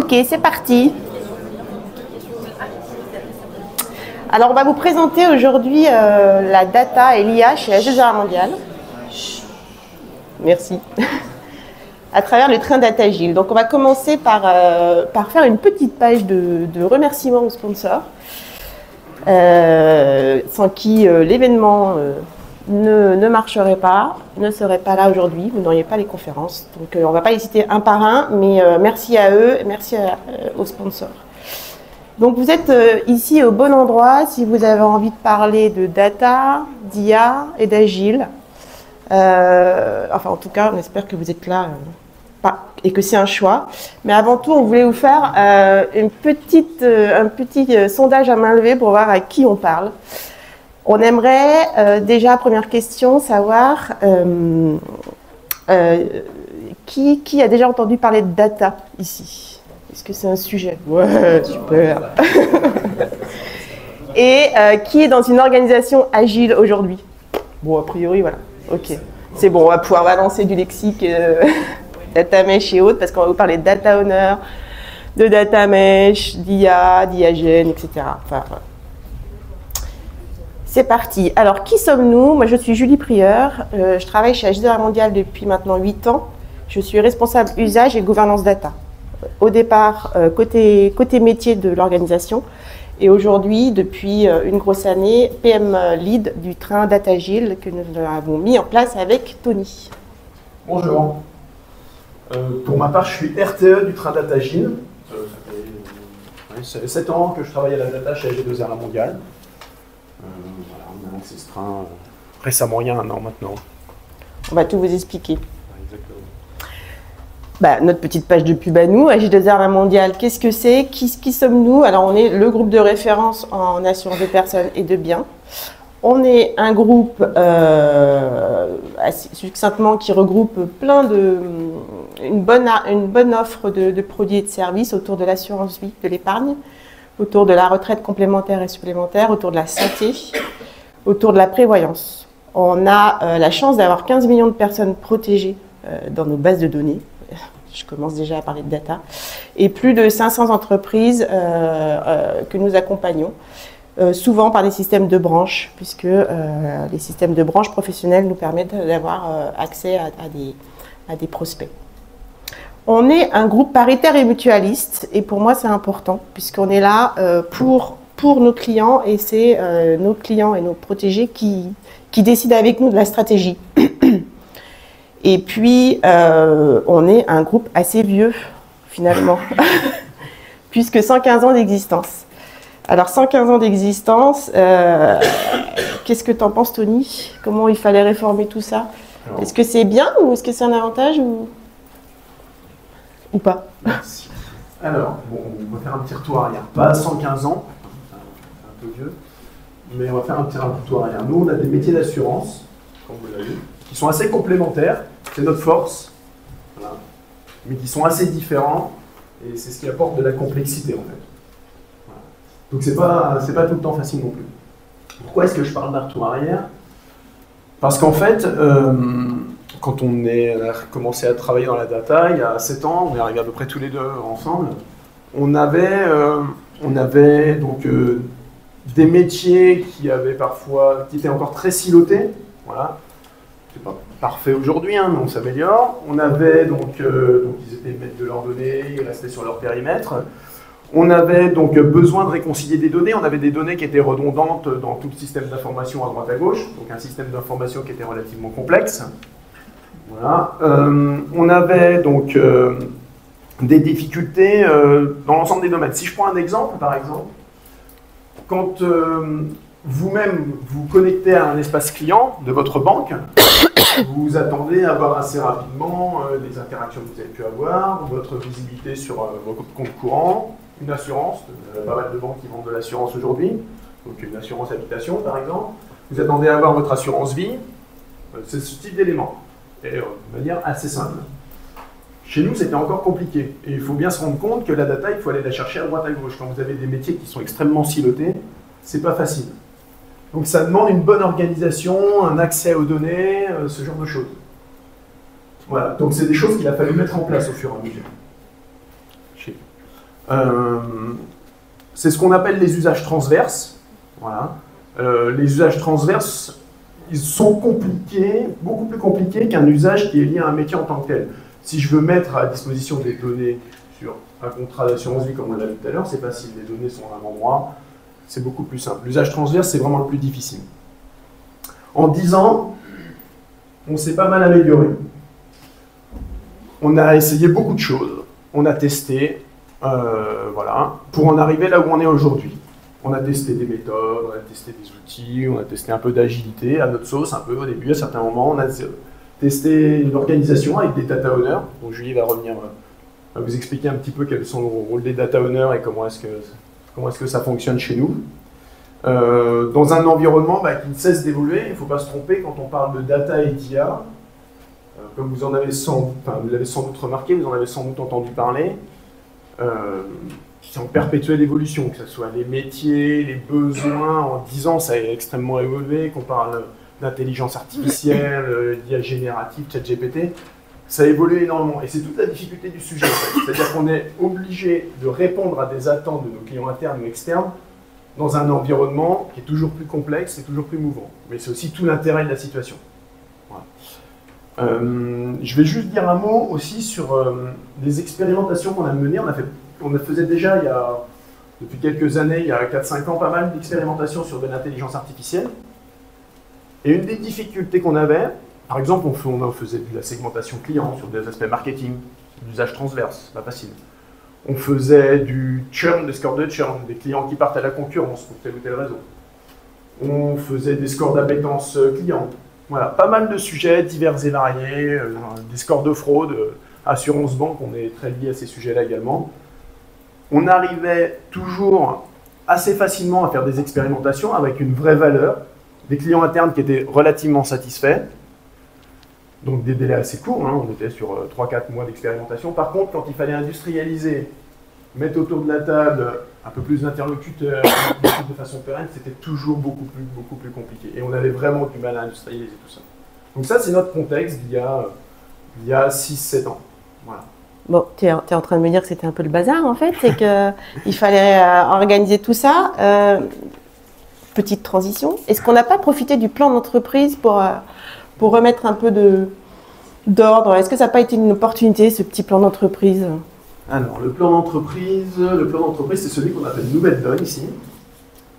Ok, c'est parti. Alors, on va vous présenter aujourd'hui la data et l'IA chez la G2R Mondial. Merci. À travers le train Data Agile. Donc, on va commencer par faire une petite page de remerciements aux sponsors, sans qui l'événement ne marcherait pas, ne serait pas là aujourd'hui, vous n'auriez pas les conférences. Donc, on ne va pas les citer un par un, mais merci à eux, merci aux sponsors. Donc, vous êtes ici au bon endroit si vous avez envie de parler de data, d'IA et d'agile. Enfin, en tout cas, on espère que vous êtes là et que c'est un choix. Mais avant tout, on voulait vous faire un petit sondage à main levée pour voir à qui on parle. On aimerait déjà, première question, savoir qui a déjà entendu parler de data ici? Est-ce que c'est un sujet? Ouais, super. Et qui est dans une organisation agile aujourd'hui? Bon, a priori, voilà. Ok. C'est bon, on va pouvoir balancer du lexique data mesh et autres, parce qu'on va vous parler de data owner, de data mesh, d'IA, d'IAGEN, etc. Enfin, voilà. C'est parti. Alors, qui sommes-nous? Moi, je suis Julie Prieur. Je travaille chez la G2R Mondial depuis maintenant 8 ans. Je suis responsable usage et gouvernance data. Au départ, côté métier de l'organisation. Et aujourd'hui, depuis une grosse année, PM Lead du train Data Agile que nous avons mis en place avec Tony. Bonjour. Pour ma part, je suis RTE du train Data Agile. Ça fait 7 ans que je travaille à la data chez la G2R Mondial. Voilà, on a lancé ce train récemment, il y a 1 an maintenant. On va tout vous expliquer. Exactement. Notre petite page de pub à nous, à G2R Mondial, qu'est-ce que c'est? Qui sommes-nous? Alors, on est le groupe de référence en assurance de personnes et de biens. On est un groupe, assez succinctement, qui regroupe une bonne offre de produits et de services autour de l'assurance vie, de l'épargne, autour de la retraite complémentaire et supplémentaire, autour de la santé, autour de la prévoyance. On a la chance d'avoir 15 millions de personnes protégées dans nos bases de données. Je commence déjà à parler de data. Et plus de 500 entreprises que nous accompagnons, souvent par des systèmes de branches, puisque les systèmes de branches professionnels nous permettent d'avoir accès à des prospects. On est un groupe paritaire et mutualiste, et pour moi c'est important, puisqu'on est là pour nos clients, et c'est nos clients et nos protégés qui décident avec nous de la stratégie. Et puis, on est un groupe assez vieux, finalement, puisque 115 ans d'existence. Alors, 115 ans d'existence, qu'est-ce que tu en penses, Tony? Comment il fallait réformer tout ça? Est-ce que c'est bien ou est-ce que c'est un avantage ou pas? Merci. Alors, bon, on va faire un petit retour arrière. Pas 115 ans, c'est un peu vieux, mais on va faire un petit retour arrière. Nous, on a des métiers d'assurance, comme vous l'avez vu, qui sont assez complémentaires, c'est notre force, voilà, mais qui sont assez différents, et c'est ce qui apporte de la complexité en fait. Voilà. Donc c'est pas tout le temps facile non plus. Pourquoi est-ce que je parle d'un retour arrière? Parce qu'en fait, quand on a commencé à travailler dans la data, il y a 7 ans, on est arrivés à peu près tous les deux ensemble, on avait donc des métiers qui étaient encore très silotés, voilà. C'est pas parfait aujourd'hui, hein, mais on s'améliore. On avait donc ils étaient maîtres de leurs données, ils restaient sur leur périmètre. On avait donc besoin de réconcilier des données. On avait des données qui étaient redondantes dans tout le système d'information à droite à gauche, donc un système d'information qui était relativement complexe. Voilà. On avait donc des difficultés dans l'ensemble des domaines. Si je prends un exemple, par exemple, quand vous-même vous connectez à un espace client de votre banque, vous vous attendez à avoir assez rapidement les interactions que vous avez pu avoir, votre visibilité sur vos comptes courants, une assurance, il y a pas mal de banques qui vendent de l'assurance aujourd'hui, donc une assurance habitation par exemple, vous attendez à avoir votre assurance vie, c'est ce type d'éléments, et de manière assez simple. Chez nous, c'était encore compliqué, et il faut bien se rendre compte que la data, il faut aller la chercher à droite à gauche. Quand vous avez des métiers qui sont extrêmement silotés, c'est pas facile. Donc ça demande une bonne organisation, un accès aux données, ce genre de choses. Voilà, donc c'est des choses qu'il a fallu mettre en place au fur et à mesure. C'est ce qu'on appelle les usages transverses. Voilà. Les usages transverses, ils sont compliqués, beaucoup plus compliqués qu'un usage qui est lié à un métier en tant que tel. Si je veux mettre à disposition des données sur un contrat d'assurance vie, comme on l'a vu tout à l'heure, c'est facile, les données sont à un endroit, c'est beaucoup plus simple. L'usage transverse, c'est vraiment le plus difficile. En 10 ans, on s'est pas mal amélioré. On a essayé beaucoup de choses, on a testé, voilà, pour en arriver là où on est aujourd'hui. On a testé des méthodes, on a testé des outils, on a testé un peu d'agilité à notre sauce, un peu au début, à certains moments. On a testé une organisation avec des data owners, donc Julie va revenir va vous expliquer un petit peu quels sont le rôle des data owners et comment est-ce que ça fonctionne chez nous. Dans un environnement qui ne cesse d'évoluer, il ne faut pas se tromper quand on parle de data et d'IA, comme vous l'avez sans doute remarqué, vous en avez sans doute entendu parler, c'est en perpétuelle évolution, que ce soit les métiers, les besoins. En 10 ans, ça a extrêmement évolué, qu'on parle d'intelligence artificielle, d'IA générative, ChatGPT, ça a évolué énormément. Et c'est toute la difficulté du sujet. C'est-à-dire qu'on est obligé de répondre à des attentes de nos clients internes ou externes dans un environnement qui est toujours plus complexe et toujours plus mouvant. Mais c'est aussi tout l'intérêt de la situation. Voilà. Je vais juste dire un mot aussi sur des expérimentations qu'on a menées. On faisait déjà, depuis quelques années, il y a 4-5 ans, pas mal d'expérimentations sur de l'intelligence artificielle. Et une des difficultés qu'on avait, par exemple, on faisait de la segmentation client sur des aspects marketing, d'usage transverse, pas facile. On faisait du churn, des scores de churn, des clients qui partent à la concurrence pour tel ou tel réseau. On faisait des scores d'appétence client. Voilà, pas mal de sujets divers et variés, des scores de fraude, assurance banque, on est très lié à ces sujets-là également. On arrivait toujours assez facilement à faire des expérimentations avec une vraie valeur, des clients internes qui étaient relativement satisfaits, donc des délais assez courts, on était sur 3-4 mois d'expérimentation. Par contre, quand il fallait industrialiser, mettre autour de la table un peu plus d'interlocuteurs, de façon pérenne, c'était toujours beaucoup plus compliqué. Et on avait vraiment du mal à industrialiser tout ça. Donc ça, c'est notre contexte d'il y a 6-7 ans. Voilà. Bon, tu es en train de me dire que c'était un peu le bazar en fait, c'est qu'il fallait organiser tout ça. Petite transition. Est-ce qu'on n'a pas profité du plan d'entreprise pour remettre un peu d'ordre? Est-ce que ça n'a pas été une opportunité, ce petit plan d'entreprise? Alors, le plan d'entreprise, c'est celui qu'on appelle Nouvelle Donne ici.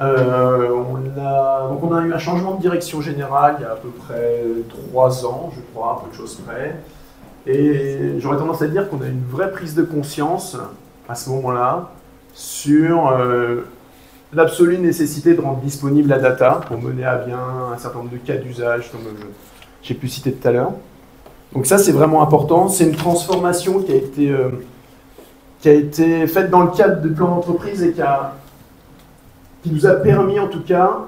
Donc on a eu un changement de direction générale il y a à peu près 3 ans, je crois, à peu de choses près. Et j'aurais tendance à dire qu'on a une vraie prise de conscience à ce moment-là sur l'absolue nécessité de rendre disponible la data pour mener à bien un certain nombre de cas d'usage, comme j'ai pu citer tout à l'heure. Donc ça, c'est vraiment important. C'est une transformation qui a été faite dans le cadre du plan d'entreprise et qui nous a permis, en tout cas,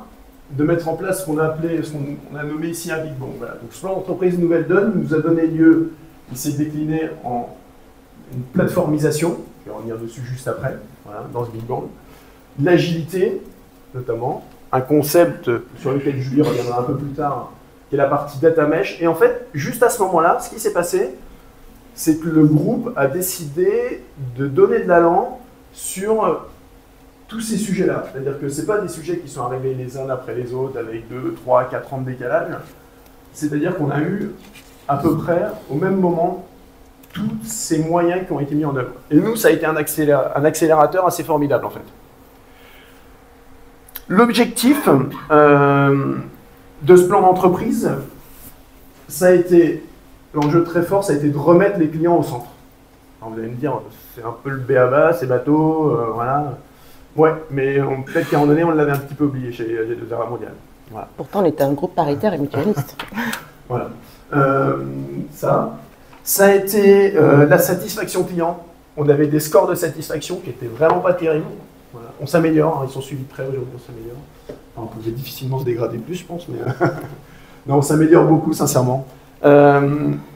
de mettre en place ce qu'on a nommé ici un Big Bang. Voilà. Donc ce plan d'entreprise Nouvelle Donne nous a donné lieu, il s'est décliné en une plateformisation, je vais revenir dessus juste après, voilà, dans ce Big Bang. L'agilité, notamment, un concept sur lequel Julie reviendra un peu plus tard, qui est la partie data mesh. Et en fait, juste à ce moment-là, ce qui s'est passé, c'est que le groupe a décidé de donner de l'allant sur tous ces sujets-là. C'est-à-dire que ce n'est pas des sujets qui sont arrivés les uns après les autres avec 2, 3, 4 ans de décalage. C'est-à-dire qu'on a eu à peu près au même moment tous ces moyens qui ont été mis en œuvre. Et nous, ça a été un accélérateur assez formidable en fait. L'objectif de ce plan d'entreprise, ça a été, l'enjeu très fort, ça a été de remettre les clients au centre. Alors vous allez me dire, c'est un peu le b.a.-ba, c'est bateau, voilà. Ouais, mais peut-être qu'à un moment donné, on l'avait un petit peu oublié chez G2R Mondial. Voilà. Pourtant, on était un groupe paritaire et mutualiste. Voilà. Ça a été la satisfaction client. On avait des scores de satisfaction qui étaient vraiment pas terribles. Voilà. On s'améliore, ils sont suivis de près aujourd'hui, on s'améliore. Enfin, on pouvait difficilement se dégrader plus, je pense, mais non, on s'améliore beaucoup, sincèrement. Et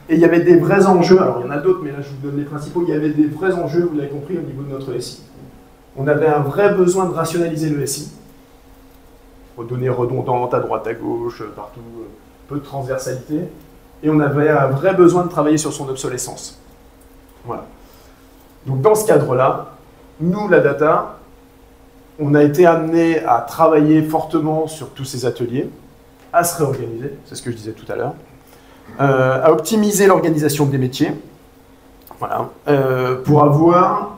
il y avait des vrais enjeux, alors il y en a d'autres, mais là je vous donne les principaux. Il y avait des vrais enjeux, vous l'avez compris, au niveau de notre SI. On avait un vrai besoin de rationaliser le SI. Données redondantes à droite, à gauche, partout, peu de transversalité. Et on avait un vrai besoin de travailler sur son obsolescence. Voilà. Donc dans ce cadre-là, nous, la data, on a été amené à travailler fortement sur tous ces ateliers, à se réorganiser, c'est ce que je disais tout à l'heure, à optimiser l'organisation des métiers, voilà, pour avoir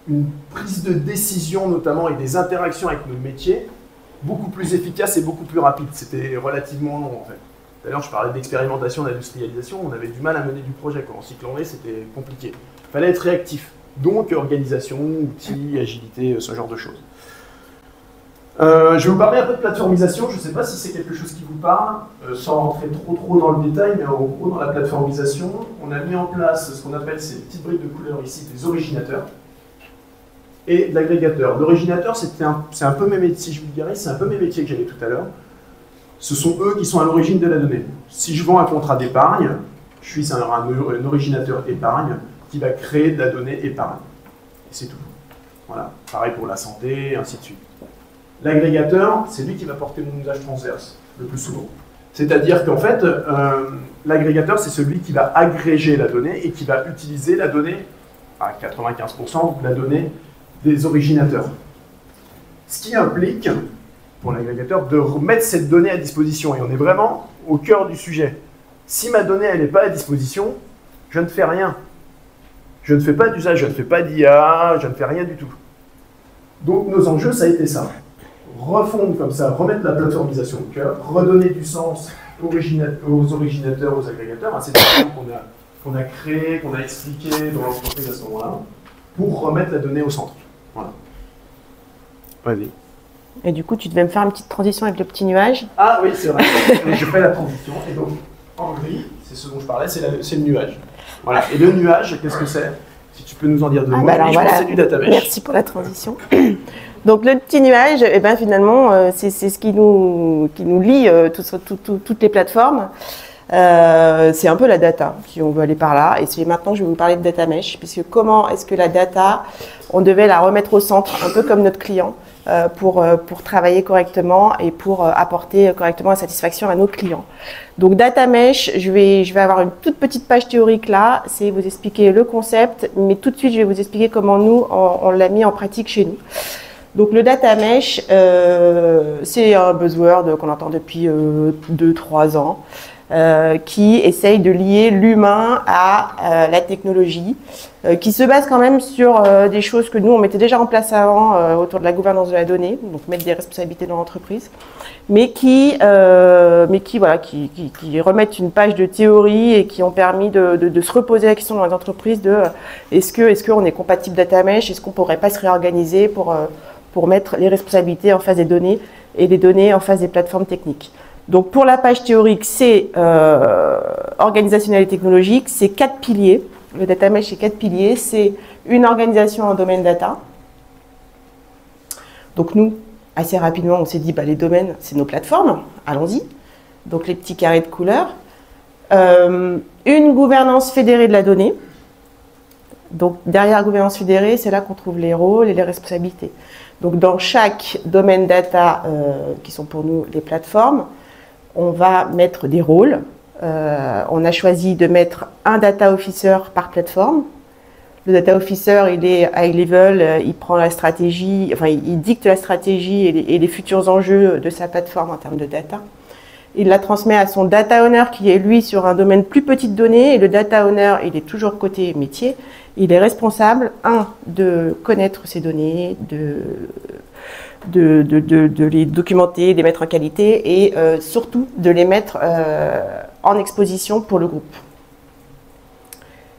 une prise de décision notamment et des interactions avec nos métiers beaucoup plus efficaces et beaucoup plus rapides. C'était relativement long en fait. D'ailleurs, je parlais d'expérimentation, d'industrialisation, on avait du mal à mener du projet. En cycle en V, c'était compliqué. Il fallait être réactif. Donc, organisation, outils, agilité, ce genre de choses. Je vais vous parler un peu de plateformisation. Je ne sais pas si c'est quelque chose qui vous parle, sans rentrer trop dans le détail, mais en gros, dans la plateformisation, on a mis en place ce qu'on appelle ces petites briques de couleurs ici, des originateurs et de l'agrégateur. L'originateur, c'est un peu mes métiers, si je vulgarise, c'est un peu mes métiers que j'avais tout à l'heure. Ce sont eux qui sont à l'origine de la donnée. Si je vends un contrat d'épargne, je suis un originateur épargne qui va créer de la donnée épargne. Et c'est tout. Voilà. Pareil pour la santé, et ainsi de suite. L'agrégateur, c'est lui qui va porter mon usage transverse, le plus souvent. C'est-à-dire qu'en fait, l'agrégateur, c'est celui qui va agréger la donnée et qui va utiliser la donnée, à 95%, la donnée des originateurs. Ce qui implique, pour l'agrégateur, de remettre cette donnée à disposition. Et on est vraiment au cœur du sujet. Si ma donnée, elle n'est pas à disposition, je ne fais rien. Je ne fais pas d'usage, je ne fais pas d'IA, je ne fais rien du tout. Donc nos enjeux, ça a été ça. Refondre comme ça, remettre la plateformisation au cœur, redonner du sens aux originateurs, aux agrégateurs, à ces personnes qu'on a créées, qu'on a expliquées dans l'entreprise à ce moment-là, pour remettre la donnée au centre. Voilà. Vas-y. Et du coup, tu devais me faire une petite transition avec le petit nuage. Ah oui, c'est vrai. Je fais la transition. Et donc, en gris, c'est ce dont je parlais, c'est le nuage. Voilà. Et le nuage, qu'est-ce que c'est? Si tu peux nous en dire deux mots. Bah alors, voilà. C'est du data mesh. Merci pour la transition. Donc le petit nuage, eh ben, finalement, c'est ce qui nous lie toutes les plateformes. C'est un peu la data, si on veut aller par là. Et c'est maintenant que je vais vous parler de data mesh, puisque comment est-ce que la data, on devait la remettre au centre, un peu comme notre client, pour travailler correctement et pour apporter correctement la satisfaction à nos clients. Donc data mesh, je vais avoir une toute petite page théorique là, c'est vous expliquer le concept, mais tout de suite je vais vous expliquer comment nous on l'a mis en pratique chez nous. Donc le data mesh, c'est un buzzword qu'on entend depuis 2-3 ans, qui essaye de lier l'humain à la technologie, qui se base quand même sur des choses que nous on mettait déjà en place avant autour de la gouvernance de la donnée, donc mettre des responsabilités dans l'entreprise, mais qui remettent une page de théorie et qui ont permis de se reposer la question dans les entreprises de est-ce qu'on est compatible data mesh, est-ce qu'on pourrait pas se réorganiser pour mettre les responsabilités en face des données et les données en face des plateformes techniques. Donc pour la page théorique, c'est organisationnel et technologique, c'est 4 piliers. Le data mesh, c'est 4 piliers. C'est une organisation en domaine data. Donc nous, assez rapidement, on s'est dit, les domaines, c'est nos plateformes, allons-y. Donc les petits carrés de couleur. Une gouvernance fédérée de la donnée. Donc derrière la gouvernance fédérée, c'est là qu'on trouve les rôles et les responsabilités. Donc dans chaque domaine data, qui sont pour nous les plateformes, on va mettre des rôles. On a choisi de mettre un data officer par plateforme. Le data officer, il est high level, il prend la stratégie, enfin il dicte la stratégie et les futurs enjeux de sa plateforme en termes de data. Il la transmet à son data owner qui est lui sur un domaine plus petit de données, et le data owner, il est toujours côté métier. Il est responsable, de connaître ces données, de les documenter, de les mettre en qualité et surtout de les mettre en exposition pour le groupe.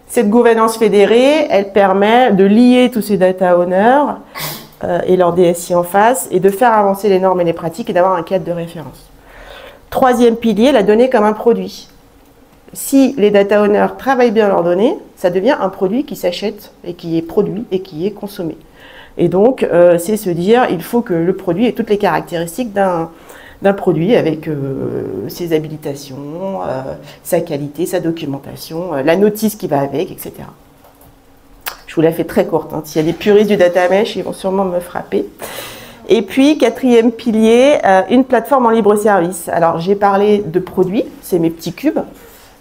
Cette gouvernance fédérée, elle permet de lier tous ces data owners et leur DSI en face et de faire avancer les normes et les pratiques et d'avoir un cadre de référence. Troisième pilier, la donnée comme un produit. Si les data owners travaillent bien leurs données, ça devient un produit qui s'achète et qui est produit et qui est consommé. Et donc, c'est se dire, il faut que le produit ait toutes les caractéristiques d'un produit avec ses habilitations, sa qualité, sa documentation, la notice qui va avec, etc. Je vous la fais très courte. S'il y a des puristes du data mesh, ils vont sûrement me frapper. Et puis, quatrième pilier, une plateforme en libre service. Alors, j'ai parlé de produits, c'est mes petits cubes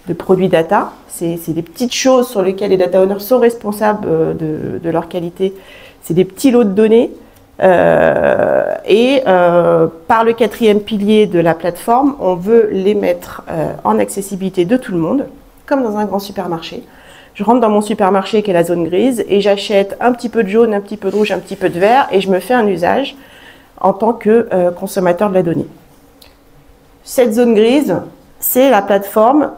de produits data. C'est des petites choses sur lesquelles les data owners sont responsables de leur qualité C'est des petits lots de données. Par le 4e pilier de la plateforme, on veut les mettre en accessibilité de tout le monde, comme dans un grand supermarché. Je rentre dans mon supermarché qui est la zone grise et j'achète un petit peu de jaune, un petit peu de rouge, un petit peu de vert et je me fais un usage en tant que consommateur de la donnée. Cette zone grise, c'est la plateforme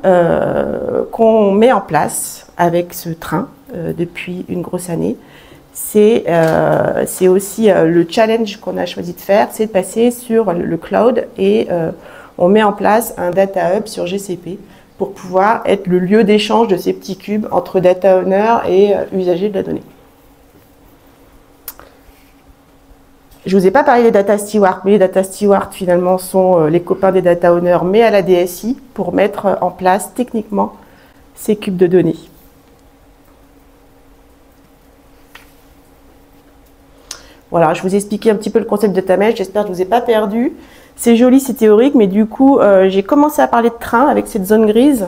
qu'on met en place avec ce train depuis une grosse année. C'est aussi le challenge qu'on a choisi de faire, c'est de passer sur le cloud et on met en place un data hub sur GCP pour pouvoir être le lieu d'échange de ces petits cubes entre data owners et usagers de la donnée. Je ne vous ai pas parlé des data stewards, mais les data stewards finalement sont les copains des data owners, mais à la DSI pour mettre en place techniquement ces cubes de données. Voilà, je vous ai expliqué un petit peu le concept de data mesh, j'espère que je ne vous ai pas perdu. C'est joli, c'est théorique, mais du coup, j'ai commencé à parler de train avec cette zone grise.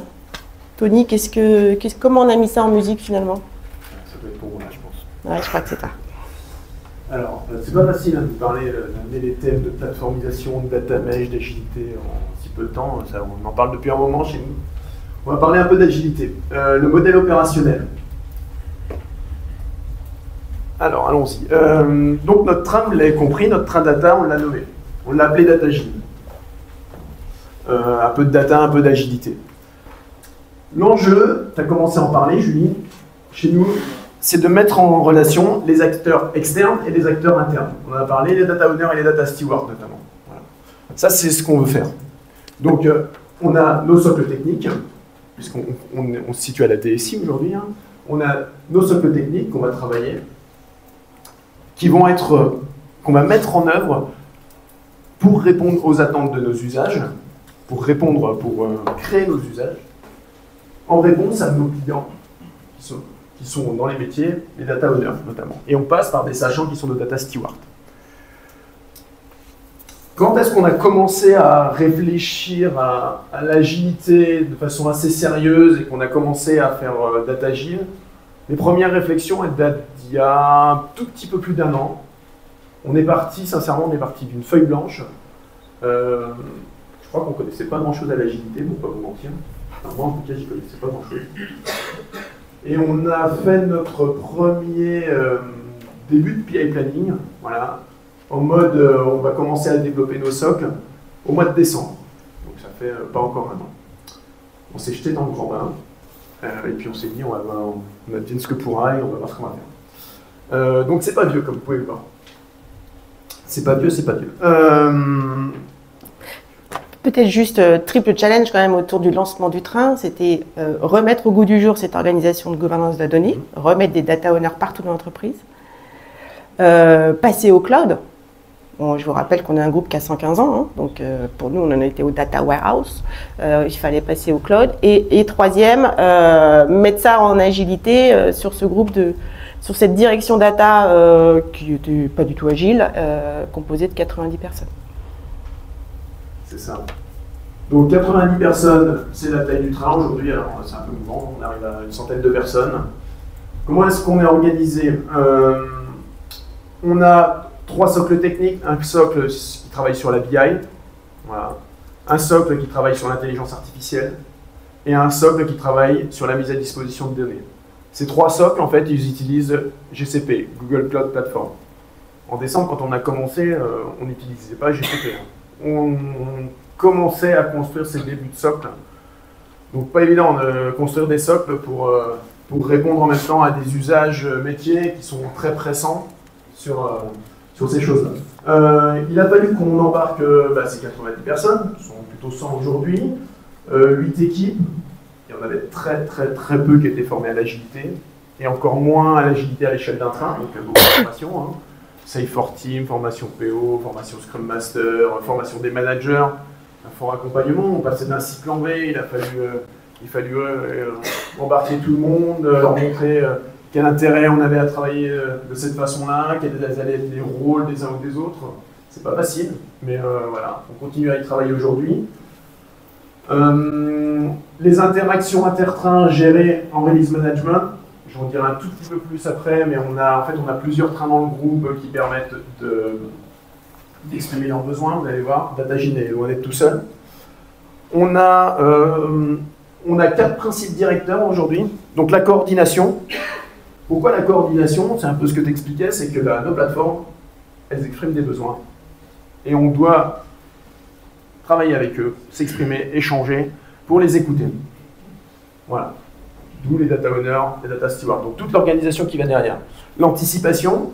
Tony, comment on a mis ça en musique finalement? Ça doit être pour moi, je pense. Ouais, je crois que c'est ça. Alors, c'est pas facile de parler, d'amener les thèmes de plateformisation, de data mesh, d'agilité en si peu de temps. Ça, on en parle depuis un moment chez nous. On va parler un peu d'agilité. Le modèle opérationnel. Alors, allons-y. Donc, notre train, vous l'avez compris, notre train data, on l'a nommé. On l'a appelé DataGIL. Un peu de data, un peu d'agilité. L'enjeu, tu as commencé à en parler, Julie, chez nous, c'est de mettre en relation les acteurs externes et les acteurs internes. On en a parlé, les data owners et les data stewards notamment. Voilà. Ça, c'est ce qu'on veut faire. Donc, on a nos socles techniques, puisqu'on se situe à la DSI aujourd'hui. Hein. On a nos socles techniques qu'on va travailler, qu'on va mettre en œuvre pour répondre aux attentes de nos usages, pour créer nos usages, en réponse à nos clients qui sont dans les métiers, les data owners notamment. Et on passe par des sachants qui sont nos data stewards. Quand est-ce qu'on a commencé à réfléchir à l'agilité de façon assez sérieuse et qu'on a commencé à faire data agile? Les premières réflexions, elles datent d'il y a un tout petit peu plus d'1 an. Sincèrement, on est parti d'une feuille blanche. Je crois qu'on ne connaissait pas grand-chose à l'agilité, pour ne pas vous mentir. Enfin, moi, en tout cas, je ne connaissais pas grand-chose. Et on a fait notre premier début de PI planning, voilà, en mode on va commencer à développer nos socles au mois de décembre. Donc ça fait pas encore 1 an. On s'est jeté dans le grand bain, et puis on s'est dit on advienne ce que pourra et on va voir ce qu'on va faire. Donc c'est pas vieux comme vous pouvez le voir. C'est pas vieux, c'est pas vieux. Peut-être juste triple challenge quand même autour du lancement du train, c'était remettre au goût du jour cette organisation de gouvernance de la donnée, remettre des data owners partout dans l'entreprise, passer au cloud. Bon, je vous rappelle qu'on est un groupe qui a 115 ans, hein, donc pour nous on en a été au data warehouse, il fallait passer au cloud. Et troisième, mettre ça en agilité sur cette direction data qui n'était pas du tout agile, composée de 90 personnes. C'est ça. Donc 90 personnes, c'est la taille du train aujourd'hui, alors c'est un peu mouvant, on arrive à une centaine de personnes. Comment est-ce qu'on est organisé? On a 3 socles techniques, un socle qui travaille sur la BI, voilà. Un socle qui travaille sur l'intelligence artificielle, et un socle qui travaille sur la mise à disposition de données. Ces 3 socles, en fait, ils utilisent GCP, Google Cloud Platform. En décembre, quand on a commencé, on n'utilisait pas GCP. On commençait à construire ces débuts de socles. Donc pas évident de construire des socles pour répondre en même temps à des usages métiers qui sont très pressants sur ces choses-là. Il a fallu qu'on embarque ces 90 personnes, ce sont plutôt 100 aujourd'hui, 8 équipes. Il y en avait très peu qui étaient formées à l'agilité, et encore moins à l'agilité à l'échelle d'un train, donc beaucoup de formations. Hein. Safe for Team, formation PO, formation Scrum Master, formation des managers, un fort accompagnement. On passait d'un cycle en V, il a fallu embarquer tout le monde, leur montrer quel intérêt on avait à travailler de cette façon-là, quels allaient être les rôles des uns ou des autres. C'est pas facile, mais voilà, on continue à y travailler aujourd'hui. Les interactions intertrains gérées en release management, j'en dirai un tout petit peu plus après, mais on a plusieurs trains dans le groupe qui permettent d'exprimer leurs besoins, vous allez voir. Datagine est loin d'être tout seul. On a 4 principes directeurs aujourd'hui. Donc la coordination. Pourquoi la coordination? C'est un peu ce que tu expliquais, c'est que nos plateformes, elles expriment des besoins. Et on doit travailler avec eux, s'exprimer, échanger, pour les écouter. Voilà. D'où les data owners, les data stewards. Donc toute l'organisation qui va derrière. L'anticipation,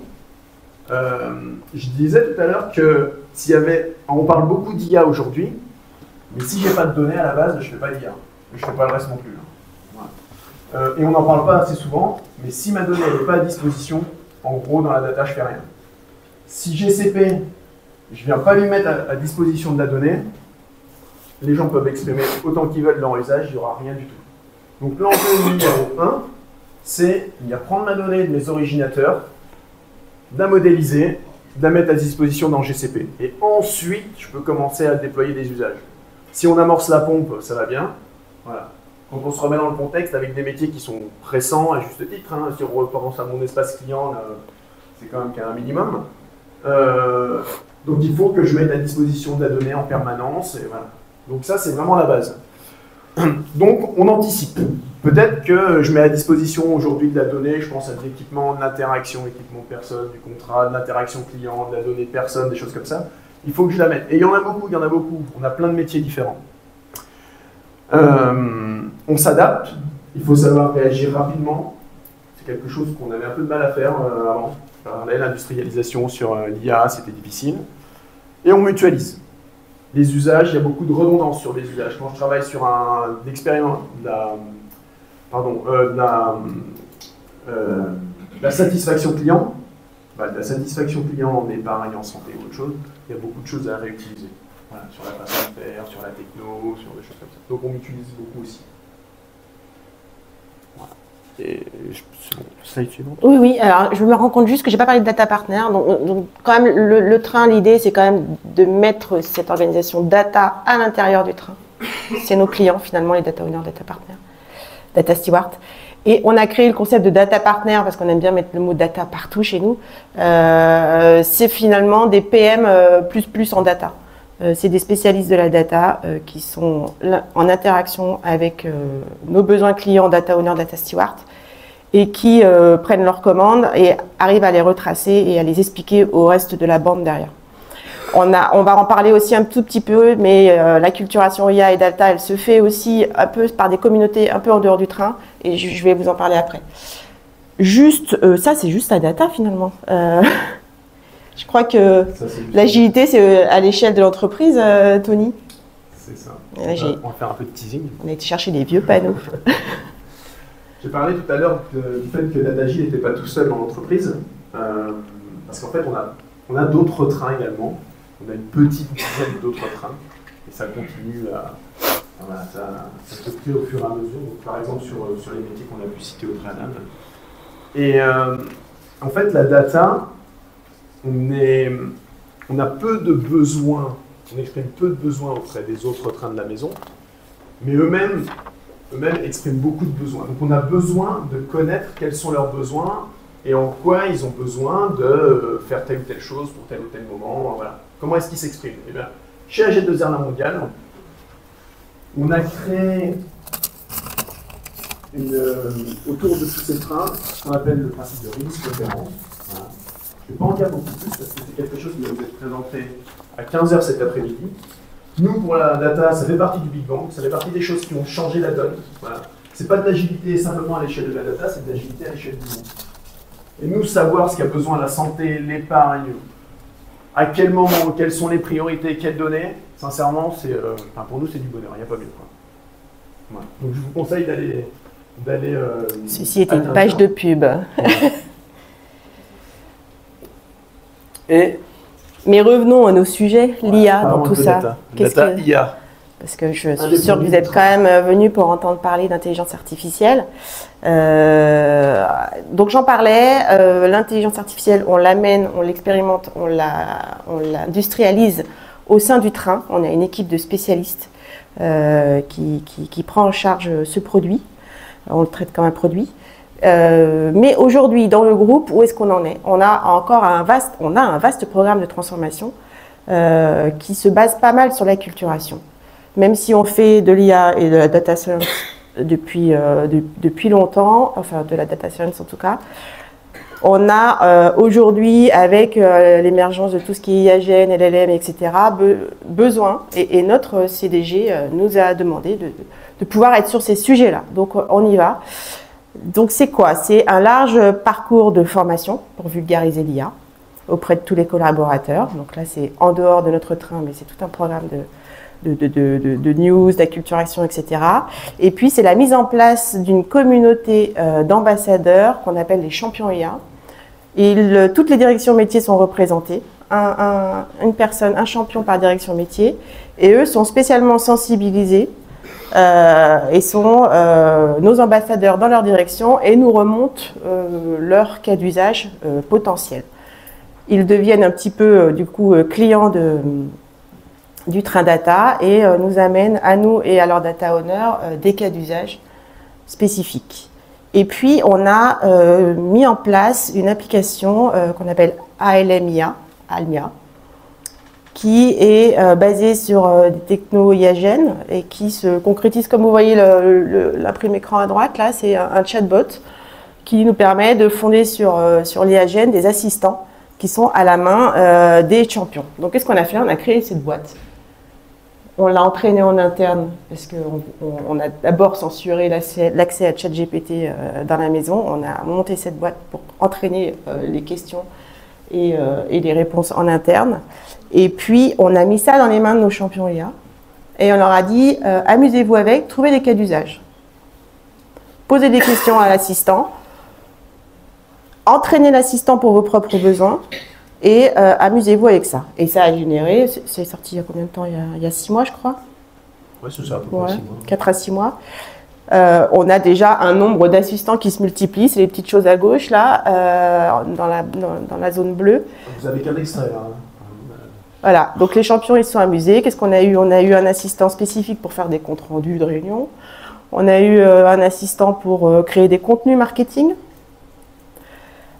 je disais tout à l'heure que s'il y avait... On parle beaucoup d'IA aujourd'hui, mais si je n'ai pas de données à la base, je ne fais pas d'IA. Je ne fais pas le reste non plus. Voilà. Et on n'en parle pas assez souvent, mais si ma donnée n'est pas à disposition, en gros, dans la data, je ne fais rien. Si GCP, je ne viens pas lui mettre à disposition de la donnée, les gens peuvent exprimer autant qu'ils veulent leur usage, il n'y aura rien du tout. Donc l'enjeu numéro 1, c'est de prendre ma donnée de mes originateurs, de la modéliser, de la mettre à disposition dans GCP. Et ensuite, je peux commencer à déployer des usages. Si on amorce la pompe, ça va bien. Voilà. Quand on se remet dans le contexte avec des métiers qui sont pressants, à juste titre, hein, si on repense à mon espace client, c'est quand même qu'un minimum. Donc il faut que je mette à disposition de la donnée en permanence. Et voilà. Donc ça, c'est vraiment la base. Donc on anticipe. Peut-être que je mets à disposition aujourd'hui de la donnée, je pense à de l'équipement, de l'interaction, équipement personne, du contrat, de l'interaction client, de la donnée personne, des choses comme ça. Il faut que je la mette. Et il y en a beaucoup, il y en a beaucoup. On a plein de métiers différents. On s'adapte. Il faut savoir réagir rapidement. C'est quelque chose qu'on avait un peu de mal à faire avant. L'industrialisation sur l'IA, c'était difficile. Et on mutualise. Les usages, il y a beaucoup de redondance sur les usages. Quand je travaille sur la satisfaction client, de la satisfaction client en épargne, en santé ou autre chose, il y a beaucoup de choses à réutiliser. Voilà, sur la façon de faire, sur la techno, sur des choses comme ça. Donc on utilise beaucoup aussi. Voilà. Et slide suivant. Oui, oui. Alors je me rends compte juste que j'ai pas parlé de data partner. Donc quand même, le train, l'idée, c'est quand même de mettre cette organisation data à l'intérieur du train. C'est nos clients finalement, les data owners, data partners, data stewards. Et on a créé le concept de data partner parce qu'on aime bien mettre le mot data partout chez nous. C'est finalement des PM plus en data. C'est des spécialistes de la data qui sont en interaction avec nos besoins clients, data owners, data stewards, et qui prennent leurs commandes et arrivent à les retracer et à les expliquer au reste de la bande derrière. On va en parler aussi un tout petit peu, mais l'acculturation IA et data, elle se fait aussi un peu par des communautés un peu en dehors du train, et je vais vous en parler après. Juste, ça c'est juste la data finalement. Je crois que l'agilité, c'est à l'échelle de l'entreprise, Tony. C'est ça. Là, on va faire un peu de teasing. On a été chercher des vieux panneaux. J'ai parlé tout à l'heure du fait que Datagile n'était pas tout seul dans l'entreprise, parce qu'en fait, on a d'autres trains également. On a une petite dizaine d'autres trains, et ça continue ça se crée au fur et à mesure. Donc, par exemple, sur les métiers qu'on a pu citer au préalable. Et en fait, la data, on a peu de besoins, on exprime peu de besoins auprès des autres trains de la maison, mais eux-mêmes expriment beaucoup de besoins. Donc on a besoin de connaître quels sont leurs besoins et en quoi ils ont besoin de faire telle ou telle chose pour tel ou tel moment. Voilà. Comment est-ce qu'ils s'expriment? Eh bien, chez AG2R La Mondiale, on a créé autour de tous ces trains ce qu'on appelle le principe de release conférence. Voilà. Je ne vais pas en dire beaucoup plus parce que c'est quelque chose qui va vous être présenté à 15h cet après-midi. Nous, pour la data, ça fait partie du Big Bang, ça fait partie des choses qui ont changé la donne. Voilà. Ce n'est pas de l'agilité simplement à l'échelle de la data, c'est de l'agilité à l'échelle du monde. Et nous, savoir ce qu'a besoin la santé, l'épargne, à quel moment, quelles sont les priorités, quelles données, sincèrement, pour nous, c'est du bonheur, il n'y a pas mieux. Voilà. Donc je vous conseille d'aller Ceci était une page de pub. Mais revenons à nos sujets, l'IA dans tout ça. Data IA. Parce que je suis sûre que vous êtes quand même venus pour entendre parler d'intelligence artificielle. Donc j'en parlais, l'intelligence artificielle, on l'amène, on l'expérimente, on l'industrialise au sein du train. On a une équipe de spécialistes qui prend en charge ce produit. On le traite comme un produit. Mais aujourd'hui, dans le groupe, où est-ce qu'on en est? On a encore un vaste programme de transformation qui se base pas mal sur l'acculturation. Même si on fait de l'IA et de la data science depuis longtemps, enfin de la data science en tout cas, on a aujourd'hui, avec l'émergence de tout ce qui est IAGN, LLM, etc., besoin, et notre CDG nous a demandé de pouvoir être sur ces sujets-là. Donc on y va. Donc c'est quoi? C'est un large parcours de formation pour vulgariser l'IA auprès de tous les collaborateurs. Donc là c'est en dehors de notre train, mais c'est tout un programme de news, d'acculturation, etc. Et puis c'est la mise en place d'une communauté d'ambassadeurs qu'on appelle les champions IA. Toutes les directions métiers sont représentées, une personne, un champion par direction métier, et eux sont spécialement sensibilisés et sont nos ambassadeurs dans leur direction et nous remontent leur cas d'usage potentiel. Ils deviennent un petit peu du coup clients du train data et nous amènent à nous et à leur data owner des cas d'usage spécifiques. Et puis on a mis en place une application qu'on appelle ALMIA, qui est basée sur des techno IAGN et qui se concrétise comme vous voyez l'imprime écran à droite. Là, c'est un chatbot qui nous permet de fonder sur l'IAGN des assistants qui sont à la main des champions. Donc qu'est-ce qu'on a fait? On a créé cette boîte. On l'a entraîné en interne parce qu'on a d'abord censuré l'accès à ChatGPT dans la maison. On a monté cette boîte pour entraîner les questions et les réponses en interne. Et puis, on a mis ça dans les mains de nos champions IA. Et on leur a dit, amusez-vous avec, trouvez des cas d'usage. Posez des questions à l'assistant. Entraînez l'assistant pour vos propres besoins. Et amusez-vous avec ça. Et ça a généré, c'est sorti il y a combien de temps? Il y a 6 mois, je crois. Oui, c'est ça, à peu près 6 mois. 4 à 6 mois. On a déjà un nombre d'assistants qui se multiplient. C'est les petites choses à gauche, là, dans la zone bleue. Vous avez qu'un extrait, là. Voilà, donc les champions, ils se sont amusés. Qu'est-ce qu'on a eu? On a eu un assistant spécifique pour faire des comptes rendus de réunion. On a eu un assistant pour créer des contenus marketing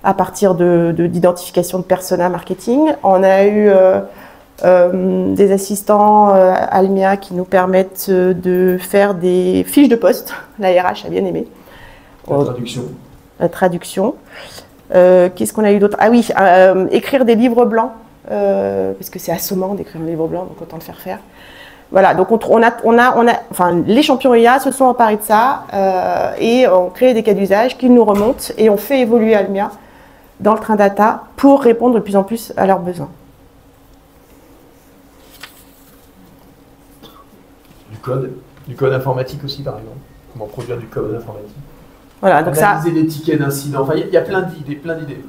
à partir d'identification de persona marketing. On a eu des assistants Almia qui nous permettent de faire des fiches de poste. La RH a bien aimé. La traduction. La traduction. Qu'est-ce qu'on a eu d'autre? Ah oui, écrire des livres blancs, parce que c'est assommant d'écrire un livre blanc, donc autant le faire faire. Voilà, donc enfin, les champions IA se sont emparés de ça et ont créé des cas d'usage qui nous remontent et on fait évoluer Almia dans le train data pour répondre de plus en plus à leurs besoins. Du code informatique aussi, par exemple. Comment produire du code informatique. Voilà, donc analyser les tickets d'incidents. Enfin, il y a plein d'idées,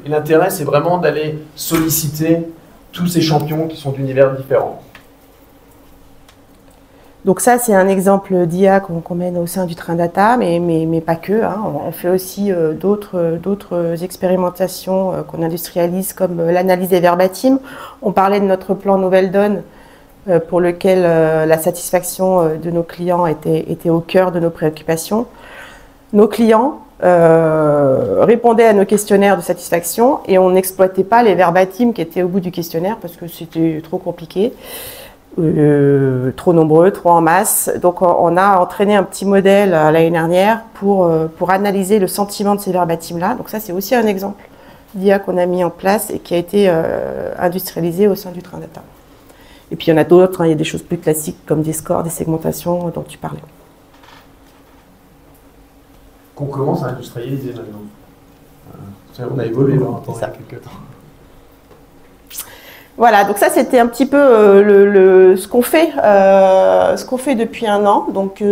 Et l'intérêt, c'est vraiment d'aller solliciter tous ces champions qui sont d'univers différents. Donc ça, c'est un exemple d'IA qu'on mène au sein du train data, mais pas que. Hein. On fait aussi d'autres expérimentations qu'on industrialise, comme l'analyse des verbatims. On parlait de notre plan Nouvelle Donne, pour lequel la satisfaction de nos clients était au cœur de nos préoccupations. Nos clients répondaient à nos questionnaires de satisfaction et on n'exploitait pas les verbatims qui étaient au bout du questionnaire parce que c'était trop compliqué. Trop nombreux, trop en masse. Donc on a entraîné un petit modèle l'année dernière pour analyser le sentiment de ces verbatims-là. Donc ça, c'est aussi un exemple d'IA qu'on a mis en place et qui a été industrialisé au sein du train data. Et puis il y en a d'autres, hein, il y a des choses plus classiques comme des scores, des segmentations dont tu parlais. Qu'on commence à industrialiser maintenant. On a évolué là, il y a quelques temps. Voilà, donc ça c'était un petit peu ce qu'on fait depuis un an. Donc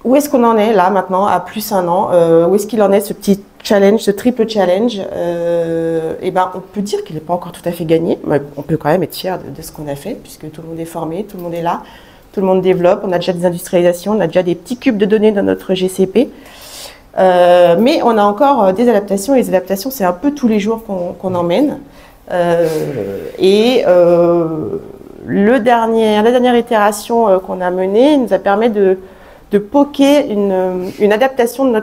où est-ce qu'on en est là maintenant à plus un an? Où est-ce qu'il en est ce petit challenge, ce triple challenge? Et ben on peut dire qu'il n'est pas encore tout à fait gagné, mais on peut quand même être fier de ce qu'on a fait puisque tout le monde est formé, tout le monde est là, tout le monde développe. On a déjà des industrialisations, on a déjà des petits cubes de données dans notre GCP. Mais on a encore des adaptations. Les adaptations, c'est un peu tous les jours qu'on emmène. La dernière itération qu'on a menée nous a permis de poker une adaptation de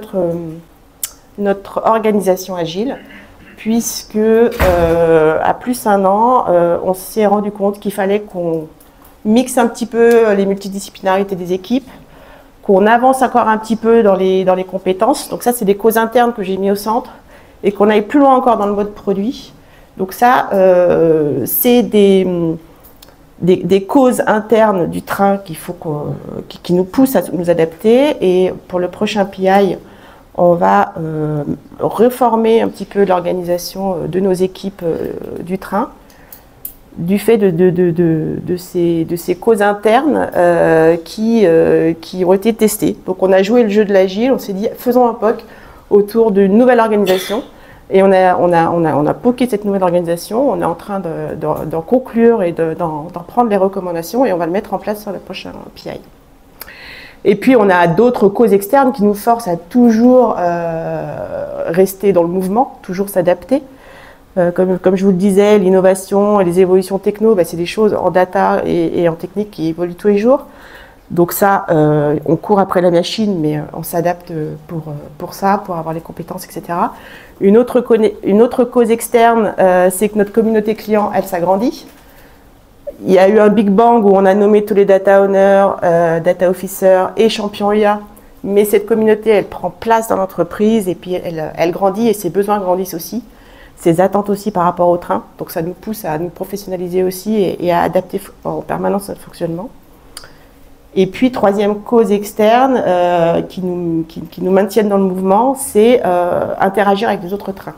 notre organisation agile, puisque à plus d'un an, on s'est rendu compte qu'il fallait qu'on mixe un petit peu les multidisciplinarités des équipes, qu'on avance encore un petit peu dans les compétences. Donc ça, c'est des causes internes que j'ai mis au centre, et qu'on aille plus loin encore dans le mode produit. Donc ça, c'est des causes internes du train qui nous poussent à nous adapter. Et pour le prochain PI, on va reformer un petit peu l'organisation de nos équipes du train, du fait de ces causes internes qui ont été testées. Donc on a joué le jeu de l'agile, on s'est dit faisons un POC autour d'une nouvelle organisation. Et on a poké cette nouvelle organisation, on est en train d'en conclure et d'en prendre les recommandations, et on va le mettre en place sur le prochain PI. Et puis on a d'autres causes externes qui nous forcent à toujours rester dans le mouvement, toujours s'adapter. Comme je vous le disais, l'innovation et les évolutions techno, c'est des choses en data et en technique qui évoluent tous les jours. Donc ça, on court après la machine, mais on s'adapte pour ça, pour avoir les compétences, etc. Une autre cause externe, c'est que notre communauté client, elle s'agrandit. Il y a eu un Big Bang où on a nommé tous les data owners, data officers et champions IA. Mais cette communauté, elle prend place dans l'entreprise et puis elle grandit, et ses besoins grandissent aussi. Ses attentes aussi par rapport au train. Donc ça nous pousse à nous professionnaliser aussi et à adapter en permanence notre fonctionnement. Et puis, troisième cause externe qui nous maintiennent dans le mouvement, c'est interagir avec les autres trains.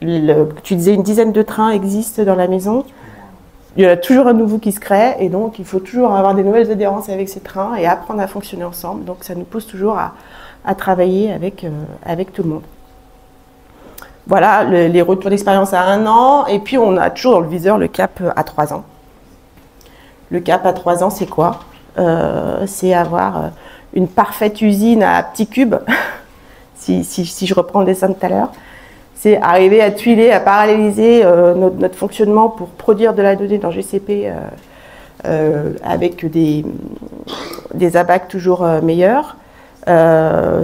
Tu disais, une dizaine de trains existent dans la maison. Il y a toujours un nouveau qui se crée, et donc il faut toujours avoir des nouvelles adhérences avec ces trains et apprendre à fonctionner ensemble. Donc ça nous pousse toujours à travailler avec tout le monde. Voilà, les retours d'expérience à 1 an, et puis on a toujours dans le viseur le cap à 3 ans. Le cap à 3 ans, c'est quoi? C'est avoir une parfaite usine à petits cubes, si je reprends le dessin de tout à l'heure. C'est arriver à tuiler, à paralléliser notre fonctionnement pour produire de la donnée dans GCP avec des ABAC toujours meilleurs.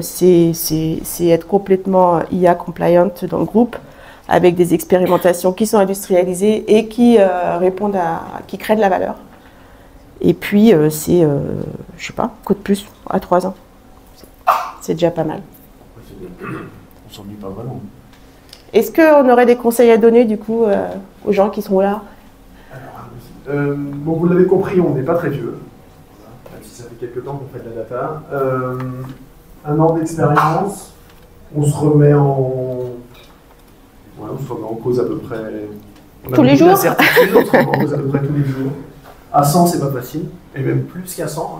C'est être complètement IA compliant dans le groupe, avec des expérimentations qui sont industrialisées et qui qui créent de la valeur. Et puis, je sais pas, quoi de plus à 3 ans. C'est déjà pas mal. On s'ennuie pas vraiment. Est-ce qu'on aurait des conseils à donner, du coup, aux gens qui sont là? Bon, vous l'avez compris, on n'est pas très vieux. Même si ça fait quelques temps qu'on fait de la data. 1 an d'expérience, on se remet en cause à peu près... Tous les jours. On se remet en cause à peu près tous les jours. À 100, c'est pas facile, et même plus qu'à 100.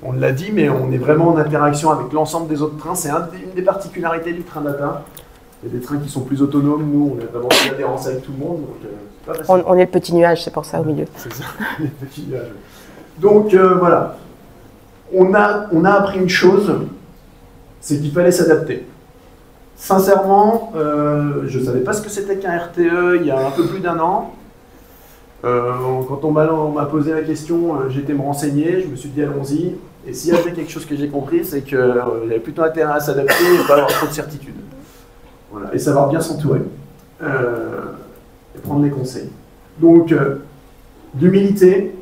On l'a dit, mais on est vraiment en interaction avec l'ensemble des autres trains. C'est une des particularités du train data. Il y a des trains qui sont plus autonomes. Nous, on a vraiment une adhérence avec tout le monde. Donc, c'est pas facile. On est le petit nuage, c'est pour ça, au milieu. C'est ça, le petit nuage. Donc, voilà. On a appris une chose, c'est qu'il fallait s'adapter. Sincèrement, je ne savais pas ce que c'était qu'un RTE il y a un peu plus d'1 an. Quand on m'a posé la question, j'ai été me renseigner, je me suis dit allons-y. Et s'il y avait quelque chose que j'ai compris, c'est qu'il y avait plutôt intérêt à s'adapter et pas avoir trop de certitude. Voilà. Et savoir bien s'entourer. Et prendre les conseils. Donc, l'humilité,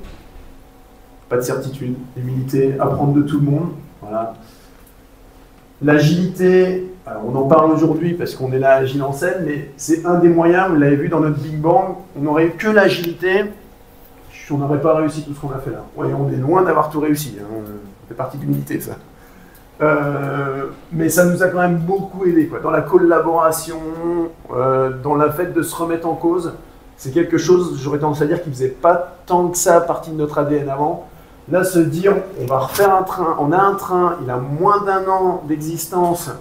pas de certitude, l'humilité, apprendre de tout le monde. Voilà. L'agilité, on en parle aujourd'hui parce qu'on est là agile en scène, mais c'est un des moyens, vous l'avez vu dans notre Big Bang, on n'aurait eu que l'agilité, on n'aurait pas réussi tout ce qu'on a fait là. Ouais, on est loin d'avoir tout réussi, hein. Ça fait partie de l'humilité ça. Mais ça nous a quand même beaucoup aidé, quoi. Dans la collaboration, dans le fait de se remettre en cause, c'est quelque chose, j'aurais tendance à dire, qui ne faisait pas tant que ça partie de notre ADN avant. Là, se dire, on va refaire un train, on a un train, il a moins d'1 an d'existence,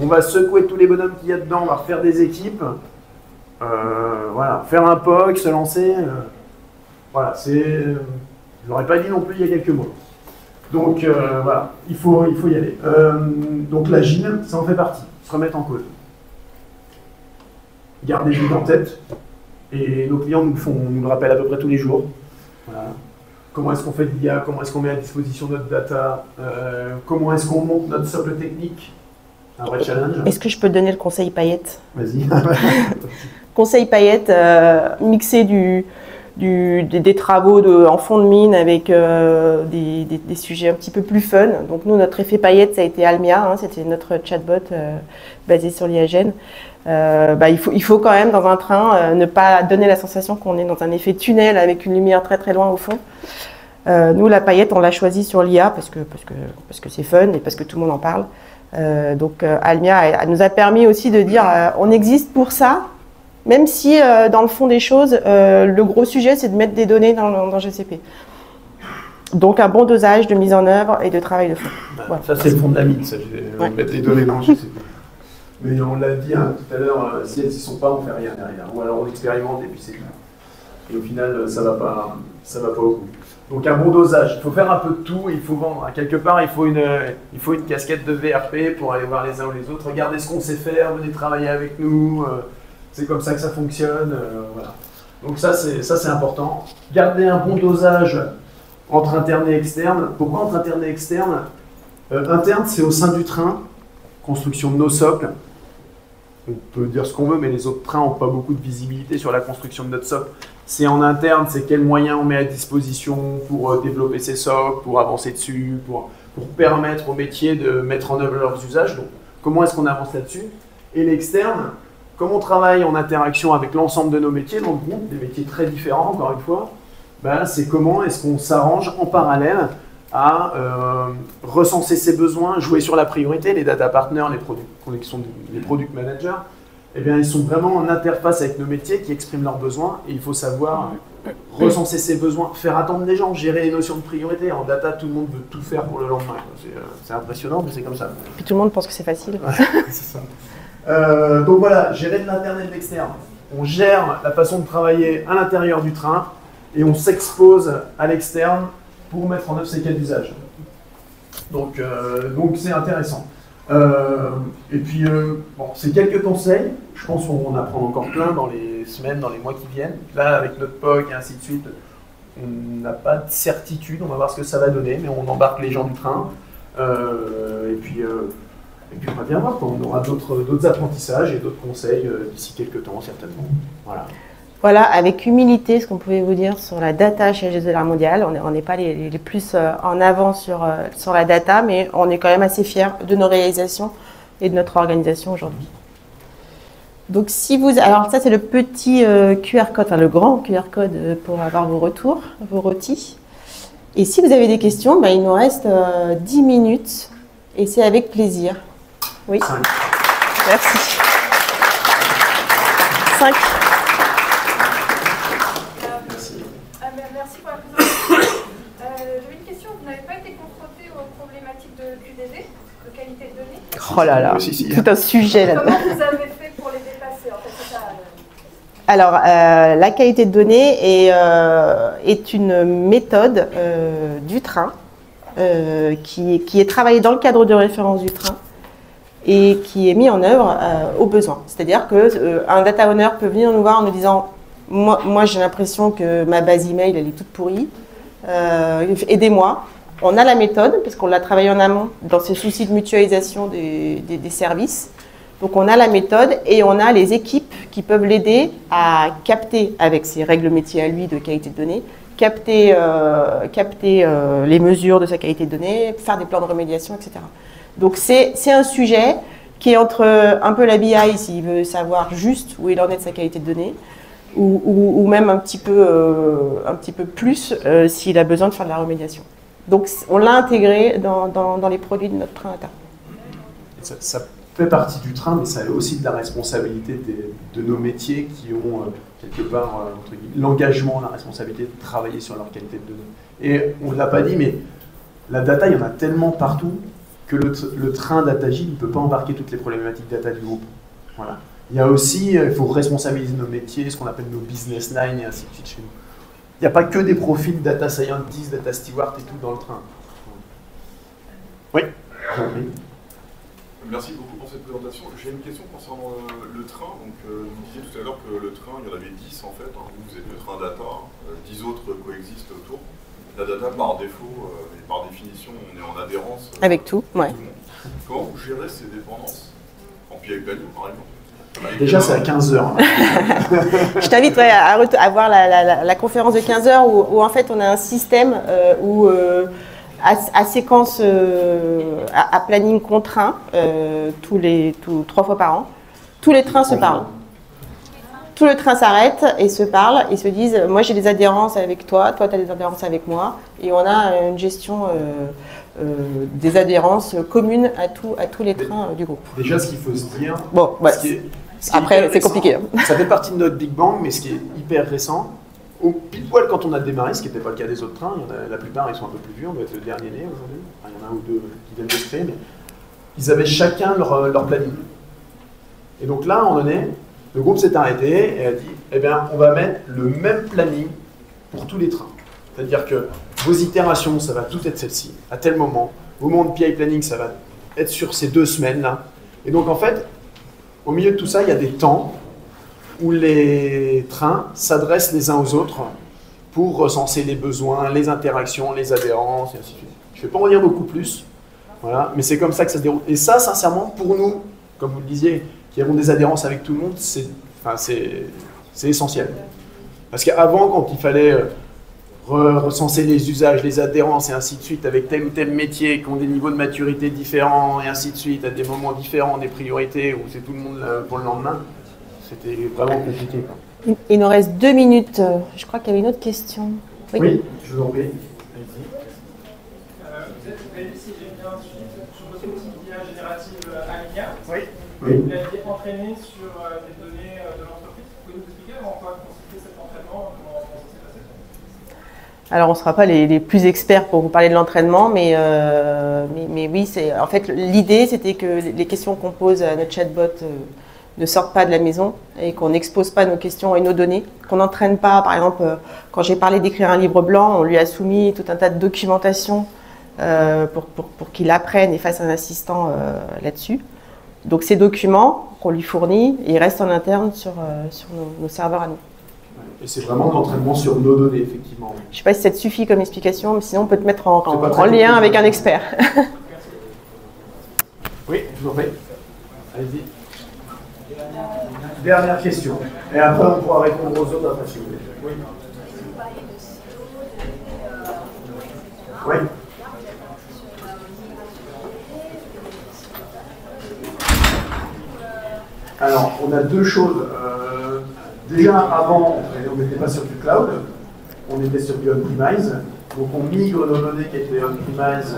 on va secouer tous les bonhommes qu'il y a dedans, on va refaire des équipes, voilà, faire un POC, se lancer, voilà, c'est, je l'aurais pas dit non plus il y a quelques mois. Donc voilà, il faut y aller. Donc l'agile, ça en fait partie, se remettre en cause. Garder vite en tête, et nos clients nous le rappellent à peu près tous les jours. Voilà. comment est-ce qu'on fait de l'IA, comment est-ce qu'on met à disposition notre data, comment est-ce qu'on monte notre socle technique. Un vrai challenge. Est-ce que je peux te donner le conseil paillette? Vas-y. Conseil paillette, mixer des travaux en fond de mine avec des sujets un petit peu plus fun. Donc nous, notre effet paillette, ça a été Almia, hein, c'était notre chatbot basé sur l'IAGène. Il faut quand même, dans un train, ne pas donner la sensation qu'on est dans un effet tunnel avec une lumière très très loin au fond. Nous, la paillette, on l'a choisie sur l'IA parce que c'est fun et parce que tout le monde en parle. Donc Almia elle nous a permis aussi de dire on existe pour ça, même si dans le fond des choses, le gros sujet c'est de mettre des données dans GCP. Donc un bon dosage de mise en œuvre et de travail de fond. Voilà. Ça c'est le fond de la mythe, ça, mettre des données dans GCP. Mais on l'a dit tout à l'heure, si elles n'y sont pas, on ne fait rien derrière. Ou alors on expérimente et puis c'est clair. Et au final, ça va pas au bout. Donc un bon dosage, il faut faire un peu de tout, il faut vendre. Quelque part, il faut une casquette de VRP pour aller voir les uns ou les autres. Regardez ce qu'on sait faire, venez travailler avec nous. C'est comme ça que ça fonctionne. Voilà. Donc ça c'est important. Gardez un bon dosage entre interne et externe. Pourquoi entre interne et externe? Interne, c'est au sein du train, construction de nos socles. On peut dire ce qu'on veut, mais les autres trains n'ont pas beaucoup de visibilité sur la construction de notre socle. C'est en interne, c'est quels moyens on met à disposition pour développer ces socles, pour avancer dessus, pour permettre aux métiers de mettre en œuvre leurs usages. Donc, comment est-ce qu'on avance là-dessus? Et l'externe, comme on travaille en interaction avec l'ensemble de nos métiers, dans le groupe, des métiers très différents, encore une fois, c'est comment est-ce qu'on s'arrange en parallèle à recenser ses besoins, jouer sur la priorité. Les data partners, qui sont les product managers, eh bien, ils sont vraiment en interface avec nos métiers qui expriment leurs besoins et il faut savoir recenser ses besoins, faire attendre les gens, gérer les notions de priorité. En data, tout le monde veut tout faire pour le lendemain. C'est impressionnant, mais c'est comme ça. Et puis tout le monde pense que c'est facile. Ouais, c'est ça. Donc voilà, gérer de l'interne et de l'externe. On gère la façon de travailler à l'intérieur du train et on s'expose à l'externe pour mettre en œuvre ces cas d'usage. Donc c'est intéressant. Et puis, c'est quelques conseils. Je pense qu'on en apprend encore plein dans les semaines, dans les mois qui viennent. Là, avec notre POC et ainsi de suite, on n'a pas de certitude. On va voir ce que ça va donner, mais on embarque les gens du train. Et puis on va bien voir. On aura d'autres apprentissages et d'autres conseils d'ici quelques temps, certainement. Voilà. Voilà, avec humilité, ce qu'on pouvait vous dire sur la data chez GZR Mondial. On n'est pas les plus en avant sur la data, mais on est quand même assez fiers de nos réalisations et de notre organisation aujourd'hui. Donc, alors ça c'est le petit QR code, enfin le grand QR code pour avoir vos retours, vos rôtis. Et si vous avez des questions, il nous reste 10 minutes et c'est avec plaisir. Oui. 5. Merci. 5. Merci pour la présentation. J'avais une question. Vous n'avez pas été confronté aux problématiques de QDD, de qualité de données? Oh là là, tout un sujet là-dedans. Comment vous avez fait pour les dépasser en fait, c'est ça, Alors, la qualité de données est une méthode du train qui est travaillée dans le cadre de référence du train et qui est mis en œuvre au besoin. C'est-à-dire qu'un data owner peut venir nous voir en nous disant « Moi j'ai l'impression que ma base email elle est toute pourrie, aidez-moi ». On a la méthode, parce qu'on l'a travaillé en amont dans ces soucis de mutualisation des services. Donc on a la méthode et on a les équipes qui peuvent l'aider à capter, avec ses règles métiers à lui de qualité de données, capter les mesures de sa qualité de données, faire des plans de remédiation, etc. Donc c'est un sujet qui est entre un peu la BI, s'il veut savoir juste où il en est de sa qualité de données, ou même un petit peu plus s'il a besoin de faire de la remédiation. Donc on l'a intégré dans les produits de notre train data. Ça fait partie du train, mais ça a aussi de la responsabilité de nos métiers qui ont quelque part l'engagement, la responsabilité de travailler sur leur qualité de données. Et on ne l'a pas dit, mais la data, il y en a tellement partout que le train DataJ ne peut pas embarquer toutes les problématiques data du groupe. Voilà. Il y a aussi, il faut responsabiliser nos métiers, ce qu'on appelle nos business lines et ainsi de suite chez nous. Il n'y a pas que des profils data scientist, data steward et tout dans le train. Oui. Merci beaucoup pour cette présentation. J'ai une question concernant le train. Donc, vous disiez tout à l'heure que le train, il y en avait 10 en fait. Vous êtes le train data, 10 autres coexistent autour. La data, par défaut et par définition, on est en adhérence Avec tout, ouais. tout le monde. Comment vous gérez ces dépendances en PI planning, par exemple? Déjà, c'est à 15 heures. Je t'invite à voir la conférence de 15 heures où en fait on a un système où à séquence, à planning contraint, 3 fois par an, tous les trains se parlent. Tout le train s'arrête et se parle et se disent moi j'ai des adhérences avec toi, toi tu as des adhérences avec moi et on a une gestion des adhérences communes à tous les trains du groupe. Déjà, ce qu'il faut se dire, Bon, ouais. Après c'est compliqué. Ça fait partie de notre Big Bang, mais ce qui est hyper récent, pile poil quand on a démarré, ce qui n'était pas le cas des autres trains, la plupart ils sont un peu plus vieux, on doit être le dernier né aujourd'hui, enfin, il y en a un ou deux qui viennent de se créer, mais ils avaient chacun leur planning. Et donc là, à un moment donné, le groupe s'est arrêté et a dit eh bien, on va mettre le même planning pour tous les trains. C'est-à-dire que vos itérations, ça va tout être celle-ci, à tel moment. Vos moments de PI planning, ça va être sur ces 2 semaines-là. Et donc, en fait, au milieu de tout ça, il y a des temps où les trains s'adressent les uns aux autres pour recenser les besoins, les interactions, les adhérences, et ainsi de suite. Je ne vais pas en dire beaucoup plus, voilà, mais c'est comme ça que ça se déroule. Et ça, sincèrement, pour nous, comme vous le disiez, qui avons des adhérences avec tout le monde, c'est essentiel. Parce qu'avant, quand il fallait recenser les usages, les adhérences et ainsi de suite, avec tel ou tel métier qui ont des niveaux de maturité différents et ainsi de suite, à des moments différents, des priorités, où c'est tout le monde pour le lendemain, c'était vraiment compliqué, quoi. Il nous reste 2 minutes. Je crois qu'il y avait une autre question. Oui, je vous en prie. Vous avez dit, si j'ai bien suivi, sur votre outil d'IA générative Alinea. Oui. Vous l'avez entraîné sur des données de l'entreprise. Vous pouvez nous expliquer en quoi consistait cet entraînement, comment ça s'est passé? Alors on ne sera pas les plus experts pour vous parler de l'entraînement, mais oui, en fait l'idée c'était que les questions qu'on pose à notre chatbot ne sortent pas de la maison et qu'on n'expose pas nos questions et nos données, qu'on n'entraîne pas. Par exemple, quand j'ai parlé d'écrire un livre blanc, on lui a soumis tout un tas de documentation pour qu'il apprenne et fasse un assistant là-dessus. Donc ces documents qu'on lui fournit, ils restent en interne sur nos serveurs à nous. Et c'est vraiment de l'entraînement sur nos données, effectivement. Je ne sais pas si ça te suffit comme explication, mais sinon on peut te mettre en lien avec un expert. Oui, je vous en prie. Allez-y. Dernière question. Et après, on pourra répondre aux autres après, si vous voulez. Oui. Oui. Alors, on a 2 choses. Déjà, avant, on n'était pas sur du cloud, on était sur du on-premise. Donc, on migre nos données qui étaient on-premise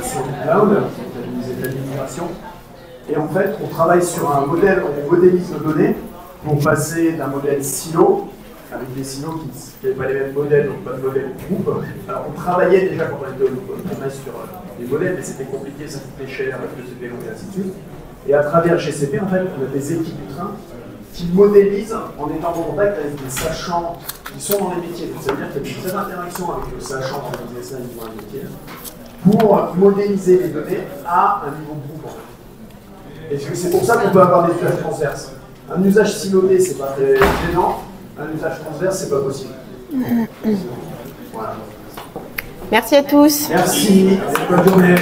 sur du cloud, on a des migrations. Et en fait, on travaille sur un modèle, on modélise nos données pour passer d'un modèle silo, avec des silos qui n'avaient pas les mêmes modèles, donc pas de modèle groupe. Alors, on travaillait déjà quand on était on-premise sur des modèles, mais c'était compliqué, ça coûtait cher, parce que c'était long et ainsi de suite. Et à travers GCP, en fait, on a des équipes du train qui modélisent en étant en contact avec des sachants qui sont dans les métiers. Donc, ça veut dire qu'il y a cette interaction avec le sachant dans le business line ou un métier pour modéliser les données à un niveau groupe. En fait. Et c'est pour ça qu'on peut avoir des usages transverses. Un usage siloté, c'est pas très gênant. Un usage transverse, c'est pas possible. Voilà. Merci à tous. Merci. Bonne journée.